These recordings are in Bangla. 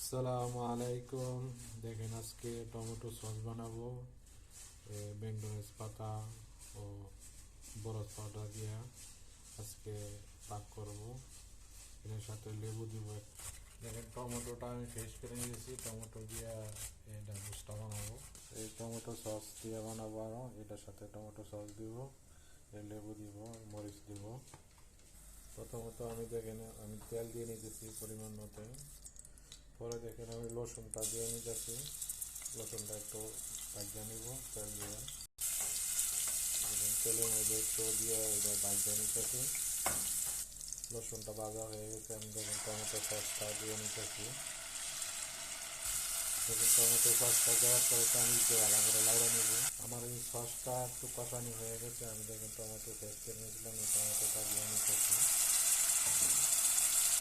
আসসালামু আলাইকুম। দেখেন আজকে টমেটো সস বানাবো বেন্ডোনেস পাতা ও বরফ পাউডার দিয়ে আজকে পাক করব। এর সাথে লেবু দিব। দেখেন টমেটোটা আমি ফ্রেশ করে নিয়েছি, টমেটো দিয়ে এটা জুসটা বানাবো। এই টমেটো সস দিয়ে বানাবো, আরও এটার সাথে টমেটো সস দিব, লেবু দিব, মরিচ দিব। প্রথমত আমি তেল দিয়ে নিতেছি পরিমাণ মতো। পরে দেখেন আমি রসুনটা দিয়ে নিতেছি, রসুনটা একটু ভাজা নিব তেল দিয়ে। তেলের মধ্যে একটু দিয়ে এটা ভাজা নিতেছি। রসুনটা ভাজা হয়ে গেছে, আমি দেখেন টমেটো সসটা দিয়ে নিতেছি। দেখুন টমেটো সসটা দেওয়ার পরে তো আমি একটু ভালো করে লাইড়া নিব। আমার এই সসটা একটু কষানি হয়ে গেছে, আমি দেখেন টমেটো ফ্রেশ করে নিয়েছিলাম, এই টমেটোটা দিয়ে নিতেছি।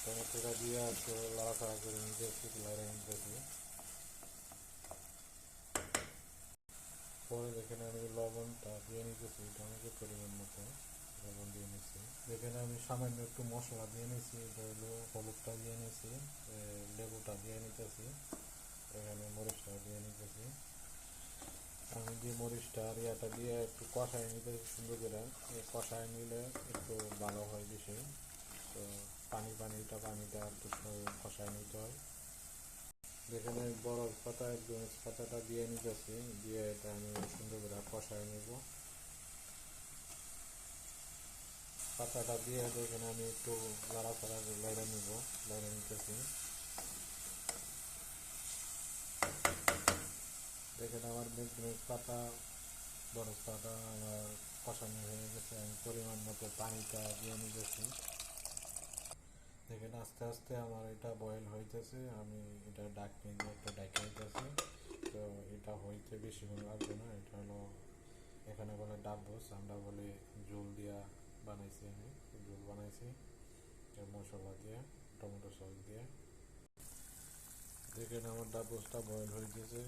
টমেটোটা দিয়ে একটু লাড়াচাড়া করে নিতেছি, লাইড়া নিতেছি। পরে দেখেন আমি লবণটা দিয়ে নিতেছি, টমেটো পরিমাণ মতো লবণ দিয়ে নিচ্ছি। দেখেন আমি সামান্য একটু মশলা দিয়ে নিচ্ছি, এটা হলো হলুদটা দিয়ে নিচ্ছি, লেবুটা দিয়ে নিতেছি, এখানে মরিচটা দিয়ে নিতেছি। আমি যে মরিচটা আর ইয়াটা দিয়ে একটু কষায় নিতেছি সুন্দর করে। কষায় নিলে একটু ভালো হয় বেশি। তো পানিটা একটু কষায় নিতে হয়। যেখানে বরফ পাতা একদম পাতাটা দিয়ে নিতেছি, দিয়ে এটা আমি সুন্দর করে কষায় নেব। পাতাটা দিয়ে এখানে আমি একটু লাড়াচাড়া লাইড়া নিব, লাইড়া নিতেছি। দেখেন আমার বেগুনের পাতা বরফ পাতা আমার কষানো হয়ে গেছে, আমি পরিমাণ মতো পানিটা দিয়ে নিতেছি। দেখেন আস্তে আস্তে আমার এটা বয়েল হইতেছে, আমি এটা ডাকনি দিয়ে একটা ডাইকে নিতেছি। তো এটা হইতে বেশিক্ষণ লাগবে না। এটা হলো এখানে বলে ডাব্বস, আমরা বলি ঝোল দিয়া বানাইছি। আমি ঝোল বানাইছি মশলা দিয়ে, টমেটো সস দিয়ে। দেখেন আমার ডাব্বসটা বয়েল হয়ে গেছে,